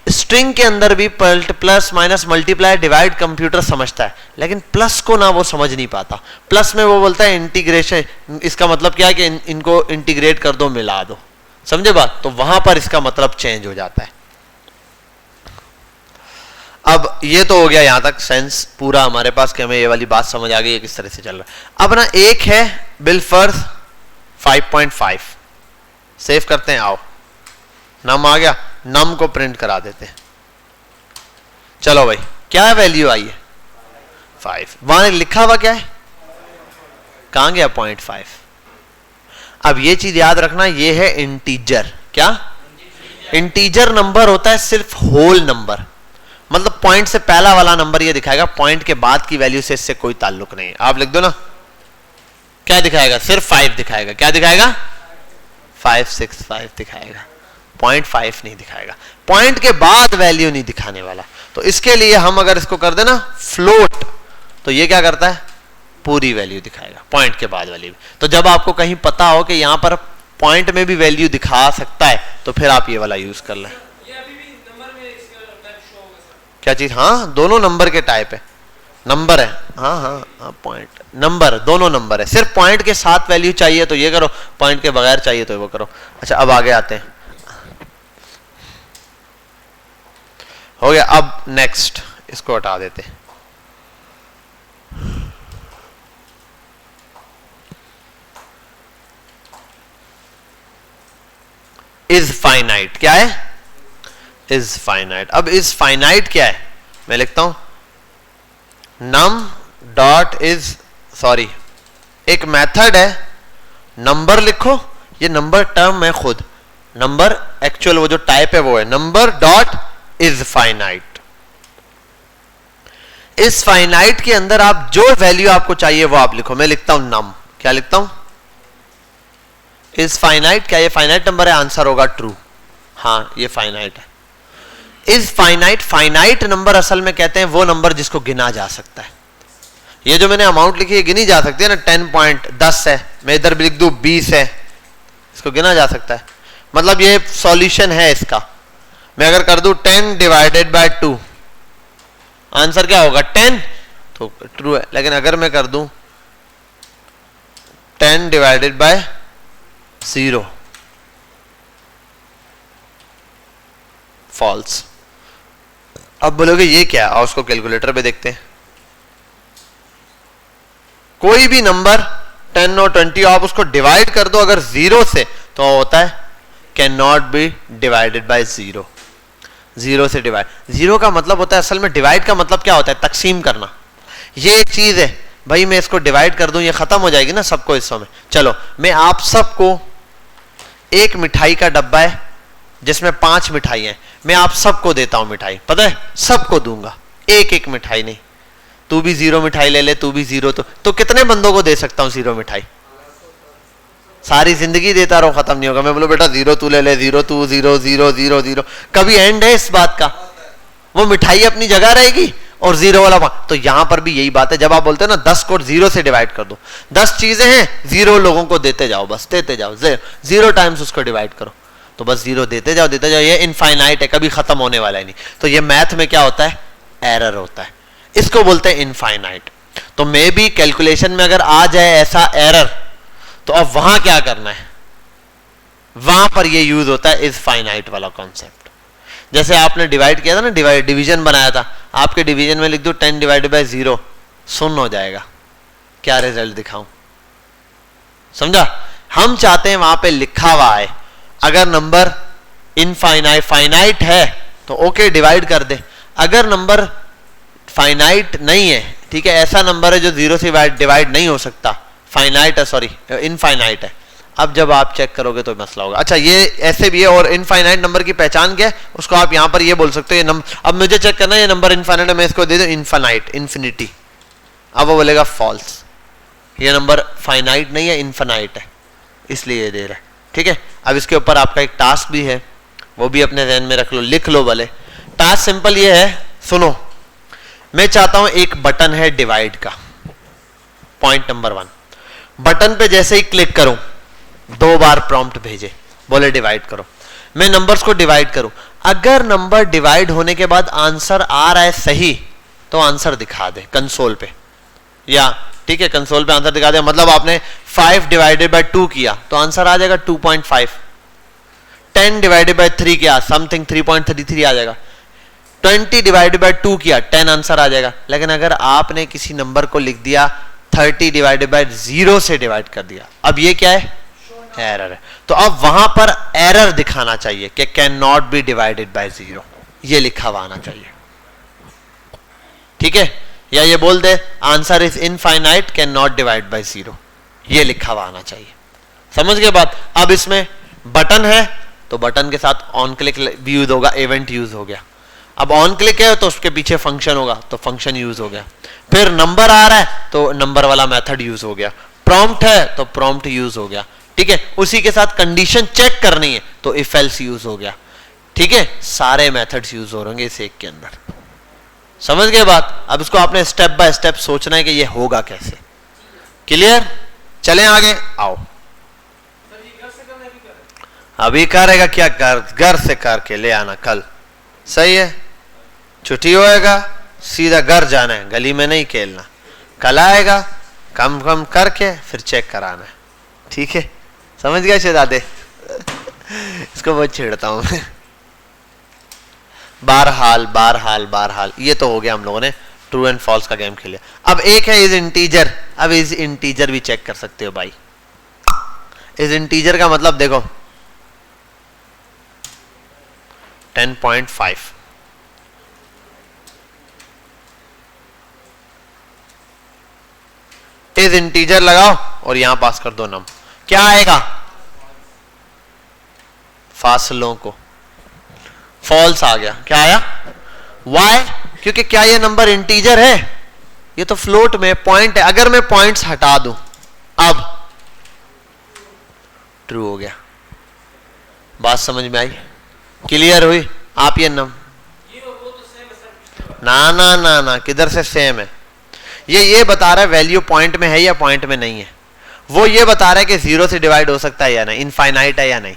S1: स्ट्रिंग के अंदर भी plus minus multiply divide computer समझता है, लेकिन प्लस को ना वो समझ नहीं पाता। प्लस में वो बोलता है इंटीग्रेशन, इसका मतलब क्या है कि इनको इंटीग्रेट कर दो, मिला दो, समझे बात? तो वहां पर इसका मतलब चेंज हो जाता है। अब ये तो हो गया यहां तक सेंस पूरा हमारे पास कि हमें ये वाली बात समझ आ गई है किस तरह से चल रहा है। अब ना एक है बिलफर्ज 5.5, सेव करते हैं। आओ नम आ गया, नम को प्रिंट करा देते हैं। चलो भाई क्या वैल्यू आई है? 5। वहां लिखा हुआ क्या है? कहां गया 0.5? अब ये चीज याद रखना, ये है इंटीजर। क्या? इंटीजर नंबर होता है सिर्फ होल नंबर, मतलब पॉइंट से पहला वाला नंबर ये दिखाएगा, पॉइंट के बाद की वैल्यू से इससे कोई ताल्लुक नहीं है। आप लिख दो ना, क्या दिखाएगा? सिर्फ 5 दिखाएगा। क्या दिखाएगा? 565 दिखाएगा, 0.5 नहीं दिखाएगा। पॉइंट के बाद वैल्यू नहीं दिखाने वाला। तो इसके लिए हम अगर इसको कर देना फ्लोट, तो ये क्या करता है? पूरी वैल्यू दिखाएगा, पॉइंट के बाद वैल्यू। तो जब आपको कहीं पता हो कि यहां पर पॉइंट में भी वैल्यू दिखा सकता है, तो फिर आप ये वाला यूज कर लें। क्या चीज? हाँ दोनों नंबर के टाइप है, नंबर है। हाँ हाँ हाँ, पॉइंट नंबर, दोनों नंबर है। सिर्फ पॉइंट के साथ वैल्यू चाहिए तो ये करो, पॉइंट के बगैर चाहिए तो वो करो। अच्छा अब आगे आते हैं, हो गया। अब नेक्स्ट इसको हटा देते हैं। इज फाइनाइट क्या है? Is finite. अब इज फाइनाइट क्या है? मैं लिखता हूं नम डॉट इज, सॉरी एक मेथड है, नंबर लिखो, ये नंबर टर्म है खुद, नंबर एक्चुअल वो जो टाइप है वो है नंबर डॉट इज फाइनाइट। इस फाइनाइट के अंदर आप जो वैल्यू आपको चाहिए वो आप लिखो। मैं लिखता हूं नम, क्या लिखता हूं? Is finite. क्या ये फाइनाइट नंबर है? आंसर होगा ट्रू। हाँ ये फाइनाइट है। Is finite. फाइनाइट नंबर असल में कहते हैं वो नंबर जिसको गिना जा सकता है। ये जो मैंने अमाउंट लिखी है गिनी जा सकती है ना, 10.10 है, मैं इधर भी लिख दूं 20 है, इसको गिना जा सकता है। मतलब ये सॉल्यूशन है इसका। मैं अगर कर दूं 10 डिवाइडेड बाय 2, आंसर क्या होगा? 10। तो ट्रू है। लेकिन अगर मैं कर दूं 10 डिवाइडेड बाय 0, फॉल्स। अब बोलोगे ये क्या है, और उसको कैलकुलेटर पे देखते हैं। कोई भी नंबर 10 और 20 आप उसको डिवाइड कर दो अगर 0 से, तो होता है can not be divided by 0। 0 से डिवाइड, 0 का मतलब होता है, असल में डिवाइड का मतलब क्या होता है, तकसीम करना। ये एक चीज है भाई, मैं इसको डिवाइड कर दूं ये खत्म हो जाएगी ना सबको हिस्सों में। चलो मैं आप सबको, एक मिठाई का डब्बा है जिसमें 5 मिठाई हैं, मैं आप सबको देता हूं मिठाई, पता है सबको दूंगा, एक एक मिठाई नहीं। तू भी 0 मिठाई ले ले, तू भी 0, तो कितने बंदों को दे सकता हूं 0 मिठाई? सारी जिंदगी देता रहो, खत्म नहीं होगा। मैं बोलो बेटा 0 तू ले ले, 0 तू, 0 0 0 0, कभी एंड है इस बात का? वो मिठाई अपनी जगह रहेगी और 0 वाला तो यहां पर भी यही बात है। जब आप बोलते हो ना 10 को 0 से डिवाइड कर दो, 10 चीजें हैं, 0 लोगों को देते जाओ, बस देते जाओ, 0 टाइम्स उसको डिवाइड करो, तो बस 0 देते जाओ देते जाओ। ये इनफाइनाइट है, कभी खत्म होने वाला है नहीं। तो ये मैथ में क्या होता है, एरर होता है, इसको बोलते हैं इनफाइनाइट। तो मे भी कैलकुलेशन में अगर आ जाए ऐसा एरर, तो अब वहां क्या करना है, वहां पर ये यूज होता है इज फाइनाइट वाला कॉन्सेप्ट। जैसे आपने डिवाइड किया था ना, डिवीजन बनाया था, आपके डिवीजन में लिख दो 10 डिवाइडेड बाय 0, शून्य हो जाएगा, क्या रिजल्ट दिखाऊं? समझा? हम चाहते हैं वहां पे लिखा हुआ है, अगर नंबर इनफाइनाइट फाइनाइट है तो ओके डिवाइड कर दे, अगर नंबर फाइनाइट नहीं है, ठीक है, ऐसा नंबर है जो 0 से डिवाइड नहीं हो सकता, फाइनाइट है, सॉरी इनफाइनाइट है, अब जब आप चेक करोगे तो मसला होगा। अच्छा ये ऐसे भी है, और इनफाइनाइट नंबर की पहचान क्या है, उसको आप यहां पर ये बोल सकते हो, ये नंबर, अब मुझे चेक करना है ये नंबर इनफाइनाइट है, मैं इसको दे दूं इनफाइनाइट, इन्फिनिटी, अब वो बोलेगा फॉल्स, ये नंबर फाइनाइट नहीं है, इनफाइनाइट है, इसलिए ये दे रहा है। ठीक है, अब इसके ऊपर आपका एक टास्क भी है, वो भी अपने ध्यान में रख लो, लिख लो भले। टास्क सिंपल ये है, सुनो, मैं चाहता हूं एक बटन है डिवाइड का, पॉइंट नंबर 1, बटन पे जैसे ही क्लिक करूं 2 बार प्रॉम्प्ट भेजे, बोले डिवाइड करो, मैं नंबर्स को डिवाइड करूं, अगर नंबर डिवाइड होने के बाद आंसर आ रहा है सही, तो आंसर दिखा दे कंसोल पे, या ठीक है कंसोल पे आंसर दिखा दे, मतलब आपने 5 डिवाइडेड बाय 2 किया तो आंसर आ जाएगा 2.5, 10 डिवाइडेड बाय 3 किया समथिंग 3.33 आ जाएगा, 20 डिवाइडेड बाय 2 किया 10 आंसर आ जाएगा। लेकिन अगर आपने किसी नंबर को लिख दिया 30 डिवाइडेड बाय 0 से डिवाइड कर दिया, अब ये क्या है, एरर है। तो अब वहां पर एरर दिखाना चाहिए कि can not be divided by 0, ये लिखा हुआ आना चाहिए, ठीक है, या ये बोल दे answer is infinite can not divide by 0, ये लिखा हुआ आना चाहिए। समझ गए बात? अब इसमें बटन है तो बटन के साथ ऑन क्लिक भी यूज होगा, इवेंट यूज हो गया, अब ऑन क्लिक है तो उसके पीछे फंक्शन होगा तो फंक्शन यूज हो गया, फिर नंबर आ रहा है तो नंबर वाला मेथड यूज हो गया, प्रॉम्प्ट है तो प्रॉम्प्ट यूज हो गया, ठीक है, उसी के साथ कंडीशन चेक करनी है तो इफ एल्स यूज हो गया, ठीक है, सारे मेथड्स यूज हो रहे इस एक के अंदर। समझ गए बात? अब इसको आपने स्टेप बाय स्टेप सोचना है कि ये होगा कैसे। क्लियर? चलें आगे, आओ। अभी करेगा क्या, घर से करके ले आना कल, सही है, छुट्टी होएगा सीधा घर जाना है, गली में नहीं खेलना, कल आएगा कम कम करके फिर चेक कराना है, ठीक है, समझ गया शहजादे? इसको बहुत छेड़ता हूं मैं। बारहाल ये तो हो गया, हम लोगों ने ट्रू एंड फॉल्स का गेम खेला। अब एक है इज इंटीजर, अब इज इंटीजर भी चेक कर सकते हो भाई। इज इंटीजर का मतलब देखो 10.5, इज इंटीजर लगाओ और यहां पास कर दो नम, क्या आएगा, फासलों को, फॉल्स आ गया, क्या आया, वाई, क्योंकि क्या ये नंबर इंटीजर है, ये तो फ्लोट में पॉइंट है, अगर मैं पॉइंट्स हटा दूं अब ट्रू हो गया। बात समझ में आई? क्लियर हुई? आप ये नम ना ना ना ना किधर से सेम है, ये बता रहा है वैल्यू पॉइंट में है या पॉइंट में नहीं है, वो ये बता रहा है कि 0 से डिवाइड हो सकता है या नहीं, इनफाइनाइट है या नहीं,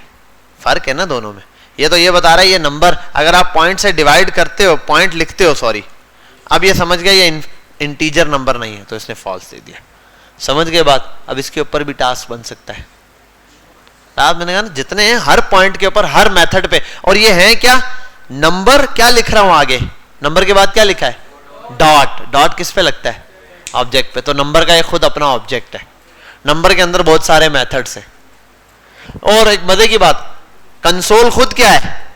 S1: फर्क है ना दोनों में। ये तो ये बता रहा है ये नंबर अगर आप पॉइंट से डिवाइड करते हो, पॉइंट लिखते हो, सॉरी, अब ये समझ गया ये इंटीजर नंबर नहीं है, तो इसने फॉल्स दे दिया। समझ गए बात? अब इसके ऊपर भी टास्क बन सकता है। टास्क मैंने कहा ना, जितने हैं हर पॉइंट के ऊपर, हर मेथड पे। और ये है क्या, नंबर क्या लिख रहा हूं आगे, नंबर के बाद क्या लिखा है, डॉट। डॉट किस पे लगता है, ऑब्जेक्ट पे। तो नंबर का एक खुद अपना ऑब्जेक्ट है। नंबर के अंदर बहुत सारे मेथड्स हैं। और एक मजे की बात, कंसोल खुद क्या है,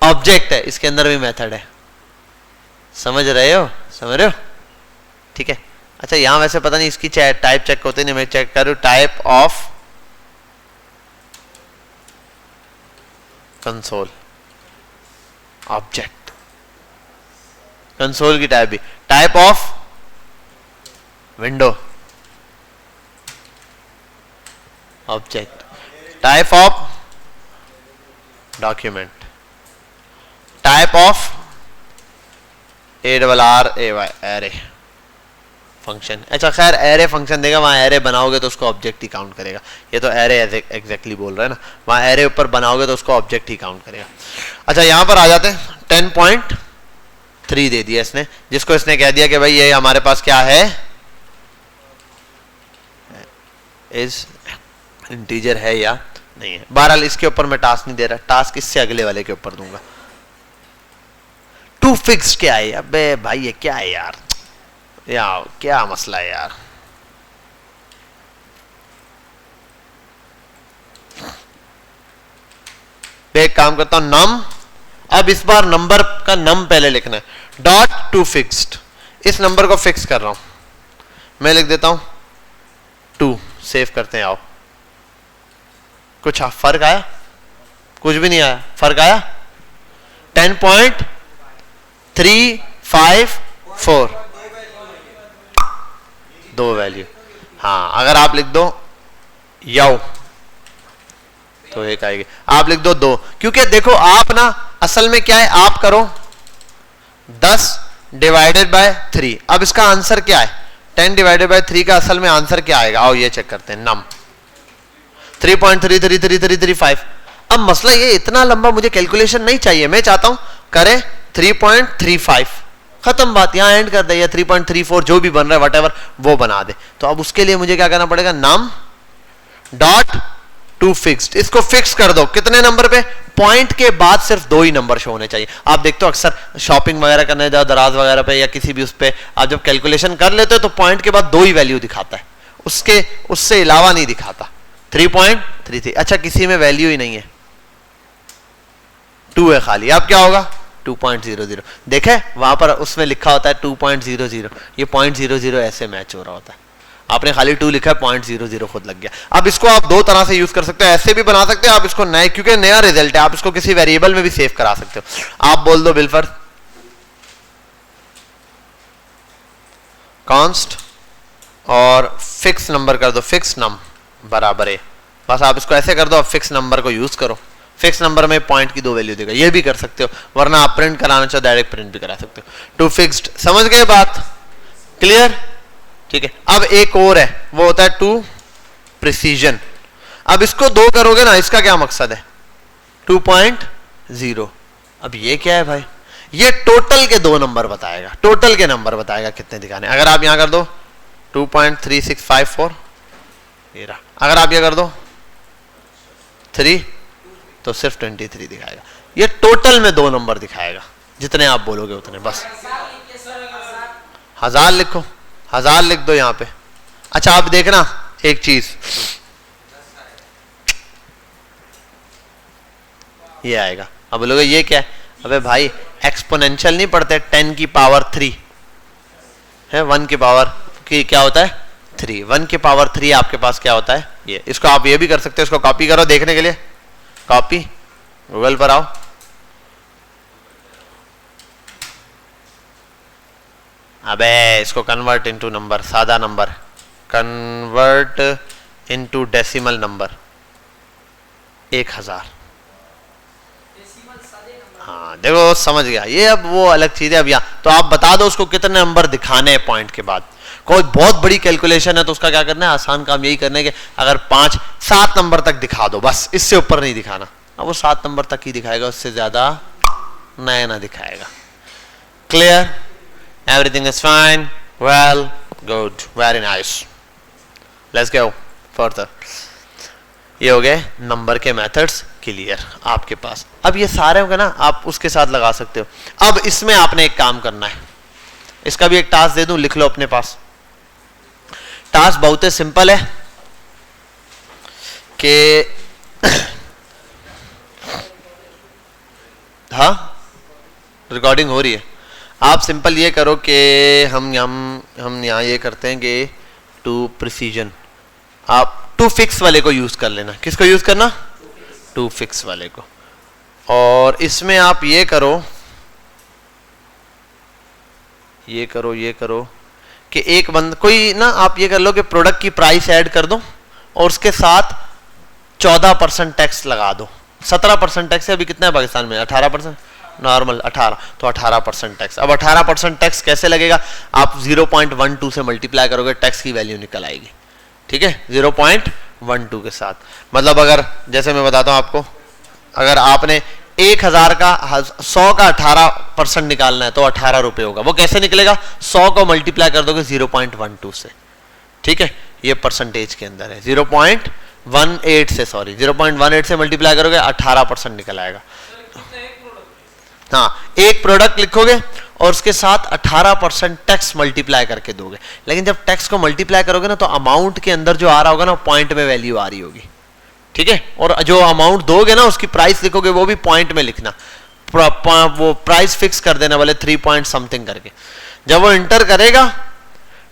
S1: ऑब्जेक्ट है, इसके अंदर भी मेथड है। समझ रहे हो, समझ रहे हो? ठीक है। अच्छा यहां वैसे पता नहीं इसकी टाइप चेक होते नहीं, मैं चेक करूं, type of console object. Console की टाइप भी, type of window object, type of document, type of ARRAY array function. अच्छा खैर एरे फंक्शन देगा, वहां एरे बनाओगे तो उसको ऑब्जेक्ट ही काउंट करेगा। ये तो एरे एग्जैक्टली बोल रहा है ना, वहां एरे ऊपर बनाओगे तो उसको ऑब्जेक्ट ही काउंट करेगा। अच्छा यहां पर आ जाते हैं, 10.3 दे दिया इसने, जिसको इसने कह दिया कि भाई ये हमारे पास क्या है, इस इंटीजर है या नहीं है। बहरहाल इसके ऊपर मैं टास्क नहीं दे रहा, टास्क इससे अगले वाले के ऊपर दूंगा। टू फिक्स क्या है, अबे भाई ये क्या है यार क्या मसला है यार। एक काम करता हूं, नम, अब इस बार नंबर का नम पहले लिखना है, डॉट टू फिक्स्ड। इस नंबर को फिक्स कर रहा हूं, मैं लिख देता हूं 2, सेव करते हैं। आओ, कुछ फर्क आया? कुछ भी नहीं आया, फर्क आया? 10.354 दो वैल्यू। हाँ अगर आप लिख दो यौ तो एक आएगी, आप लिख दो 2, क्योंकि देखो आप ना असल में क्या है, आप करो 10 डिवाइडेड बाय 3। अब इसका आंसर क्या है, 10 डिवाइडेड बाय 3 का असल में आंसर क्या आएगा, आओ ये चेक करते हैं। नम 3.33335। अब मसला ये, इतना लंबा मुझे कैलकुलेशन नहीं चाहिए, मैं चाहता हूं करे 3.35, खत्म बात, यहां एंड कर दे, या 3.34 जो भी बन रहा है व्हाटएवर वो बना दे। तो अब उसके लिए मुझे क्या करना पड़ेगा, नम डॉट टू फिक्स्ड, इसको फिक्स कर दो। कितने नंबर पे, पॉइंट के बाद सिर्फ 2 ही नंबर शो होने चाहिए। आप देखते हो अक्सर शॉपिंग वगैरह करने जाओ, दराज वगैरह पे या किसी भी उस पे, आप जब कैलकुलेशन कर लेते हो तो पॉइंट के बाद 2 ही वैल्यू दिखाता है, उससे अलावा नहीं दिखाता। 3.33, अच्छा किसी में वैल्यू ही नहीं है, 2 है खाली, अब क्या होगा 2.00। देखे वहां पर उसमें लिखा होता है 2.00, ये 0.00 ऐसे मैच हो रहा होता है, आपने खाली 2 लिखा है, 0.00 खुद लग गया। अब इसको आप 2 तरह से यूज कर सकते हो, ऐसे भी बना सकते हो आप इसको नए, क्योंकि नया रिजल्ट है, आप इसको किसी वेरिएबल में भी सेव करा सकते हो। आप बोल दो बिलफर कॉन्स्ट और फिक्स नंबर कर दो, फिक्स नम बराबर है, बस आप इसको ऐसे कर दो, अब फिक्स नंबर को यूज करो। फिक्स नंबर में पॉइंट की 2 वैल्यू देगा, ये भी कर सकते हो, वरना आप प्रिंट कराना चाहो डायरेक्ट प्रिंट भी करा सकते हो। टू फिक्स्ड, समझ गए बात, क्लियर? ठीक है। अब एक और है, वो होता है टू प्रिसीजन। अब इसको 2 करोगे ना, इसका क्या मकसद है, 2.0। अब ये क्या है भाई, ये टोटल के 2 नंबर बताएगा, टोटल के नंबर बताएगा कितने दिखाने। अगर आप यहां कर दो 2.3654, ये रहा। अगर आप ये कर दो 3 तो सिर्फ 23 दिखाएगा। ये टोटल में 2 नंबर दिखाएगा, जितने आप बोलोगे उतने, बस 1000 लिखो, 1000 लिख दो यहां पे। अच्छा आप देखना एक चीज, ये आएगा। अब बोलोगे ये क्या है, अबे भाई एक्सपोनेंशियल नहीं पढ़ते, 10 की पावर 3 है, 1 की पावर की क्या होता है 3, 1 की पावर 3 आपके पास क्या होता है ये। इसको आप ये भी कर सकते हो, इसको कॉपी करो देखने के लिए, कॉपी गूगल पर आओ, अबे इसको कन्वर्ट इनटू नंबर, सादा number, convert into decimal number 1000। हाँ देखो समझ गया ये, अब वो अलग चीज है। अब यहाँ तो आप बता दो उसको कितने नंबर दिखाने हैं पॉइंट के बाद। कोई बहुत बड़ी कैलकुलेशन है तो उसका क्या करना है, आसान काम यही करने के अगर 5-7 नंबर तक दिखा दो, बस इससे ऊपर नहीं दिखाना। अब वो 7 नंबर तक ही दिखाएगा, उससे ज्यादा नया ना दिखाएगा। Clear? Everything is fine. Well, good, very nice. Let's go further. ये हो गए नंबर के मेथड्स क्लियर आपके पास। अब ये सारे होंगे ना, आप उसके साथ लगा सकते हो। अब इसमें आपने एक काम करना है, इसका भी एक टास्क दे दूं, लिख लो अपने पास। टास्क बहुत ही सिंपल है कि हाँ रिकॉर्डिंग हो रही है। आप सिंपल ये करो कि हम यहाँ ये करते हैं कि टू प्रिसीजन, आप टू फिक्स वाले को यूज कर लेना। किसको यूज करना? टू फिक्स वाले को। और इसमें आप ये करो कि एक बंद कोई ना, आप ये कर लो कि प्रोडक्ट की प्राइस ऐड कर दो और उसके साथ 14% टैक्स लगा दो। 17% टैक्स है अभी, कितना है पाकिस्तान में? 18% नॉर्मल 18, तो 18% टैक्स। अब 18% टैक्स कैसे लगेगा? आप 0.12 से मल्टीप्लाई करोगे, टैक्स की वैल्यू निकल आएगी। ठीक है, 0.12 के साथ। मतलब अगर जैसे मैं बताता हूं आपको, अगर आपने 1000 का 100 का 18% निकालना है तो 18 रुपए होगा। वो कैसे निकलेगा? 100 को मल्टीप्लाई कर दोगे 0.12 से। ठीक है, ये परसेंटेज के अंदर है। 0.18 से, सॉरी 0.18 से मल्टीप्लाई करोगे 18% निकल आएगा। हाँ, एक प्रोडक्ट लिखोगे और उसके साथ 18% टैक्स मल्टीप्लाई करके दोगे। लेकिन जब टैक्स को मल्टीप्लाई करोगे ना, तो अमाउंट के अंदर जो आ रहा होगा ना, पॉइंट में वैल्यू आ रही होगी। ठीक है, और जो अमाउंट दोगे ना, उसकी प्राइस लिखोगे, वो भी पॉइंट में लिखना। वो प्राइस फिक्स कर देना वाले 3 पॉइंट समथिंग करके। जब वो इंटर करेगा,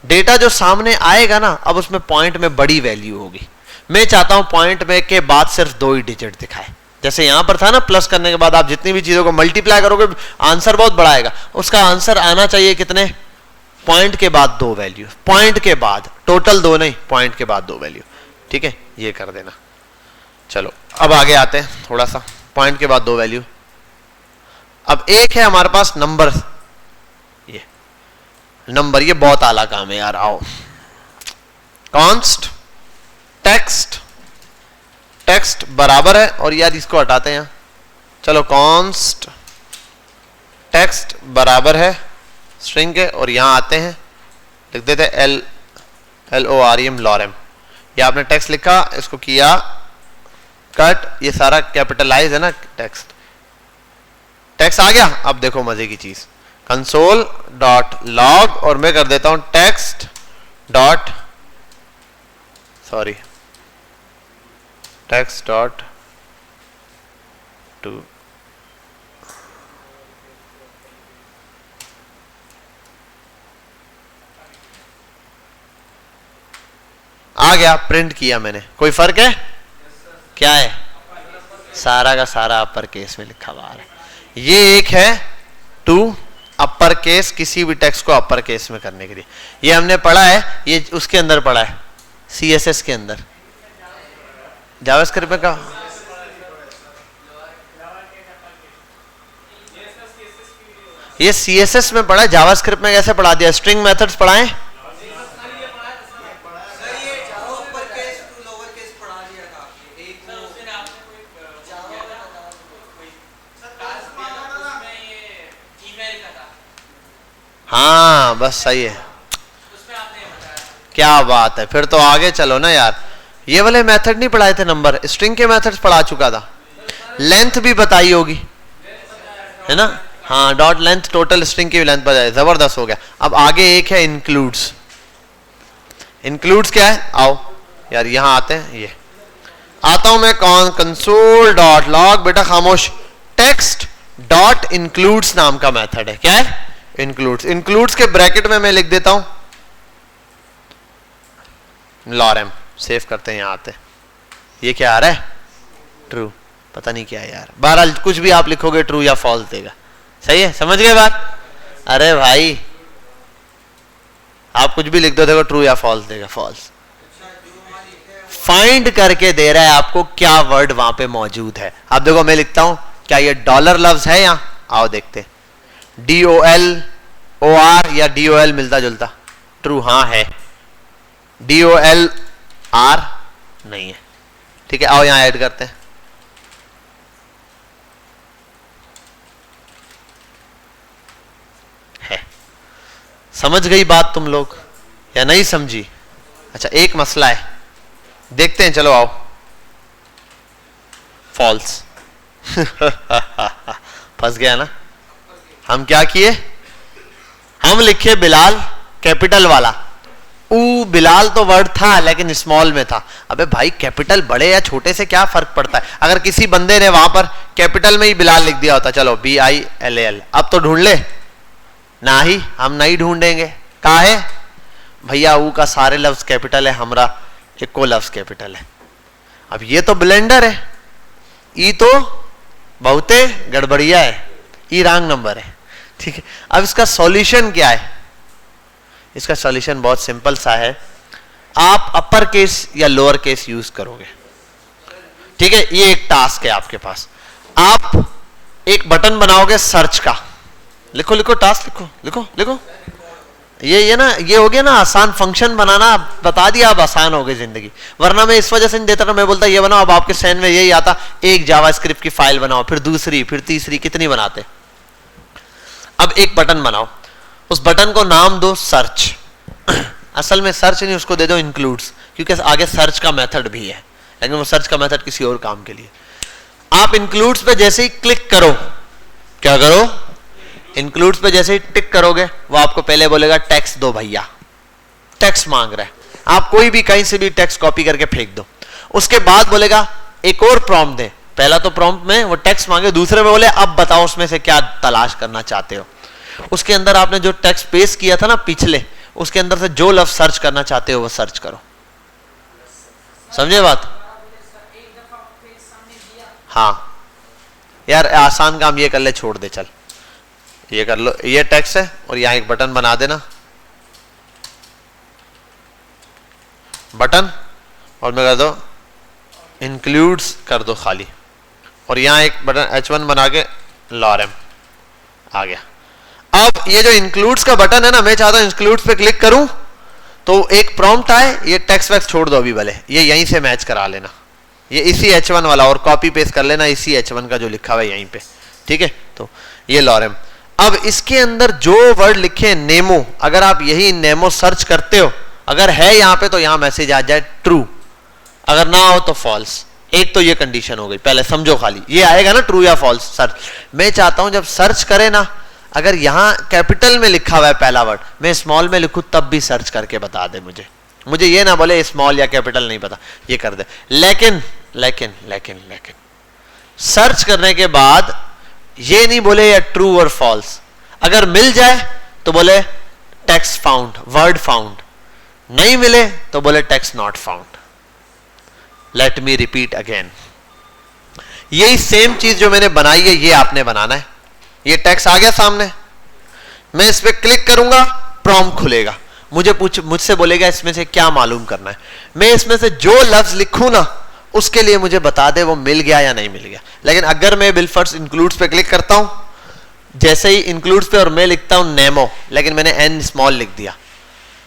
S1: डेटा जो सामने आएगा ना, अब उसमें पॉइंट में बड़ी वैल्यू होगी। मैं चाहता हूं पॉइंट में के बाद सिर्फ 2 ही डिजिट दिखाए। जैसे यहां पर था ना, प्लस करने के बाद आप जितनी भी चीजों को मल्टीप्लाई करोगे, आंसर बहुत बड़ा आएगा। उसका आंसर आना चाहिए कितने? पॉइंट के बाद 2 वैल्यू, पॉइंट के बाद, टोटल 2 नहीं, पॉइंट के बाद 2 वैल्यू। ठीक है, ये कर देना। चलो अब आगे आते हैं थोड़ा सा। पॉइंट के बाद 2 वैल्यू। अब एक है हमारे पास नंबर, ये नंबर, ये बहुत आला काम है यार। आओ, कॉन्स्ट टेक्स्ट बराबर है, और यार इसको हटाते हैं यहां। चलो, कॉन्स्ट टेक्स्ट बराबर है स्ट्रिंग के, और यहां आते हैं, लिख देते हैं LOREM लॉरेम। ये आपने टेक्स्ट लिखा, इसको किया कट, ये सारा कैपिटलाइज है ना टेक्स्ट आ गया। अब देखो मजे की चीज, console.log, और मैं कर देता हूं टेक्स्ट डॉट टू। आ गया, प्रिंट किया मैंने। कोई फर्क है? क्या है? सारा का सारा अपर केस में लिखा हुआ है। ये एक है टू अपर केस, किसी भी टेक्स्ट को अपर केस में करने के लिए। ये हमने पढ़ा है, ये उसके अंदर पढ़ा है, CSS के अंदर। जावास्क्रिप्ट में का ये CSS में पढ़ा है, जावास्क्रिप्ट में कैसे पढ़ा दिया? स्ट्रिंग मेथड्स पढ़ाएं। हाँ बस सही है, क्या बात है। फिर तो आगे चलो ना यार। ये वाले मेथड नहीं पढ़ाए थे, नंबर स्ट्रिंग के मेथड्स पढ़ा चुका था। लेंथ भी बताई होगी, है ना? हाँ, डॉट लेंथ, टोटल स्ट्रिंग की लेंथ बताई, जबरदस्त हो गया। अब आगे एक है इंक्लूड्स। इंक्लूड्स क्या है? आओ यार यहां आते हैं। ये आता हूं मैं, console.log, बेटा खामोश, टेक्स्ट डॉट इंक्लूड्स नाम का मेथड है। क्या है? इंक्लूड्स के ब्रैकेट में मैं लिख देता हूं लॉरेम। सेव करते हैं, यहां आते हैं। ये क्या आ रहा है? ट्रू। पता नहीं क्या है यार, बहरहाल कुछ भी आप लिखोगे ट्रू या फॉल्स देगा। सही है, समझ गए बात? अरे भाई आप कुछ भी लिख दो, देखो ट्रू या फॉल्स देगा। फॉल्स फाइंड करके दे रहा है आपको क्या वर्ड वहां पे मौजूद है। अब देखो मैं लिखता हूं, क्या ये डॉलर लफ्ज है यहां? आओ देखते हैं। DOLOR या DOL मिलता जुलता? ट्रू, हाँ है। DOLR नहीं है। ठीक है, आओ यहां ऐड करते हैं। है समझ गई बात तुम लोग या नहीं समझी? अच्छा एक मसला है, देखते हैं, चलो आओ। फॉल्स फंस गया ना। हम क्या किए, हम लिखे बिलाल कैपिटल वाला। बिलाल तो वर्ड था लेकिन स्मॉल में था। अबे भाई कैपिटल बड़े या छोटे से क्या फर्क पड़ता है? अगर किसी बंदे ने वहां पर कैपिटल में ही बिलाल लिख दिया होता, चलो BILAL, अब तो ढूंढ ले ना ही, हम नहीं ढूंढेंगे। कहा है भैया ऊ का सारे लफ्ज कैपिटल है, हमरा एको लफ्ज कैपिटल है। अब ये तो ब्लेंडर है, ई तो बहुते गड़बड़िया है, ई रॉन्ग नंबर है। ठीक है, अब इसका सॉल्यूशन क्या है? इसका सॉल्यूशन बहुत सिंपल सा है, आप अपर केस या लोअर केस यूज करोगे। ठीक है, ये एक टास्क है आपके पास। आप एक बटन बनाओगे सर्च का, लिखो लिखो टास्क लिखो लिखो लिखो। ये ना, ये हो गया ना आसान, फंक्शन बनाना बता दिया, अब आसान हो गई जिंदगी। वरना मैं इस वजह से नहीं देता ना, मैं बोलता ये बनाओ, अब आपके सैन में यही आता, एक जावास्क्रिप्ट की फाइल बनाओ, फिर दूसरी, फिर तीसरी, कितनी बनाते। अब एक बटन बनाओ, उस बटन को नाम दो सर्च। असल में सर्च नहीं, उसको दे दो इंक्लूड्स, क्योंकि आगे सर्च का मेथड भी है, लेकिन वो सर्च का मेथड किसी और काम के लिए। आप इंक्लूड्स पे जैसे ही क्लिक करो, क्या करो, इंक्लूड्स पे जैसे ही टिक करोगे, वो आपको पहले बोलेगा टेक्स्ट दो भैया, टेक्स्ट मांग रहा है। आप कोई भी कहीं से भी टेक्स्ट कॉपी करके फेंक दो। उसके बाद बोलेगा एक और प्रॉम्प्ट दे। पहला तो प्रॉम्प्ट में वो टेक्स्ट मांगे, दूसरे में बोले अब बताओ उसमें से क्या तलाश करना चाहते हो। उसके अंदर आपने जो टेक्स्ट पेस्ट किया था ना पिछले, उसके अंदर से जो लफ्ज सर्च करना चाहते हो वो सर्च करो। समझे बात? हाँ यार आसान काम ये कर ले, छोड़ दे, चल ये कर लो। ये टेक्स्ट है और यहां एक बटन बना देना, बटन, और मैं कर दो इंक्लूड्स कर दो खाली, और यहां एक बटन H1 बना के लॉरेम आ गया। अब ये जो इंक्लूड्स का बटन है ना, मैं चाहता हूं इंक्लूड्स पे क्लिक करूं तो एक प्रॉम्प्ट आए, ये टेक्स्ट वैक्स छोड़ दो अभी भले, ये यहीं से मैच करा लेना, ये इसी H1 वाला, और कॉपी पेस्ट कर लेना इसी H1 का जो लिखा हुआ है यहीं पे। ठीक है, तो ये लॉरेम। अब इसके अंदर जो वर्ड लिखे नेमो, अगर आप यही नेमो सर्च करते हो, अगर है यहां पे तो यहां मैसेज आ जाए ट्रू, अगर ना हो तो फॉल्स। एक तो ये कंडीशन हो गई, पहले समझो खाली, ये आएगा ना ट्रू या फॉल्स सर्च। मैं चाहता हूं जब सर्च करे ना, अगर यहां कैपिटल में लिखा हुआ है पहला वर्ड, मैं स्मॉल में लिखूं तब भी सर्च करके बता दे मुझे ये ना बोले स्मॉल या कैपिटल नहीं पता, ये कर दे। लेकिन लेकिन लेकिन लेकिन सर्च करने के बाद ये नहीं बोले या ट्रू और फॉल्स, अगर मिल जाए तो बोले टेक्स्ट फाउंड, वर्ड फाउंड, नहीं मिले तो बोले text not found. Let me repeat again, यही सेम चीज जो मैंने बनाई है ये आपने बनाना है। ये टेक्स्ट आ गया सामने, मैं इस पे क्लिक करूंगा, प्रॉम्प्ट खुलेगा, मुझसे बोलेगा इसमें से क्या मालूम करना है। मैं इसमें से जो लफ्ज लिखूं ना उसके लिए मुझे बता दे वो मिल गया या नहीं मिल गया। लेकिन अगर मैं बिलफर्स इंक्लूड्स पे क्लिक करता हूं, जैसे ही इंक्लूड्स पे और मैं लिखता हूं नेमो, लेकिन मैंने एन स्मॉल लिख दिया,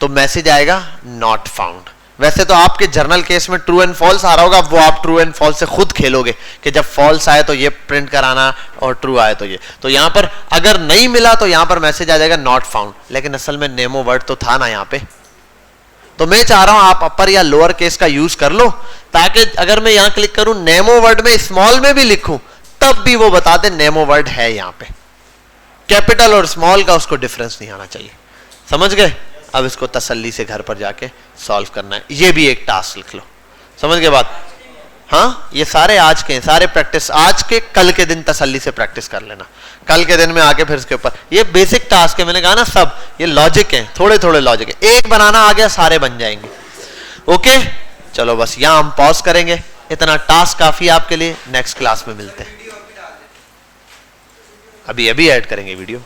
S1: तो मैसेज आएगा नॉट फाउंड। वैसे तो आपके जर्नल केस में ट्रू एंड फॉल्स आ रहा होगा, वो आप ट्रू एंड फॉल्स से खुद खेलोगे कि जब फॉल्स आए तो ये प्रिंट कराना और ट्रू आए तो ये। तो यहां पर अगर नहीं मिला तो यहां पर मैसेज आ जाएगा नॉट फाउंड, लेकिन असल में नेमो वर्ड तो था ना यहां पे। तो मैं चाह रहा हूं आप अपर या लोअर केस का यूज कर लो, ताकि अगर मैं यहां क्लिक करूं नेमो वर्ड में स्मॉल में भी लिखूं तब भी वो बता दे नेमो वर्ड है यहां पे। कैपिटल और स्मॉल का उसको डिफरेंस नहीं आना चाहिए। समझ गए? अब इसको तसल्ली से घर पर जाके सॉल्व करना है। ये भी एक टास्क लिख लो। समझ गए बात? हाँ, ये सारे आज के सारे प्रैक्टिस आज के, कल के दिन तसल्ली से प्रैक्टिस कर लेना, कल के दिन में आके फिर इसके ऊपर। ये बेसिक टास्क है, मैंने कहा ना सब ये लॉजिक है, थोड़े थोड़े लॉजिक है। एक बनाना आ गया सारे बन जाएंगे। ओके चलो बस यहां हम पॉज करेंगे, इतना टास्क काफी आपके लिए। नेक्स्ट क्लास में मिलते हैं, अभी ऐड करेंगे वीडियो।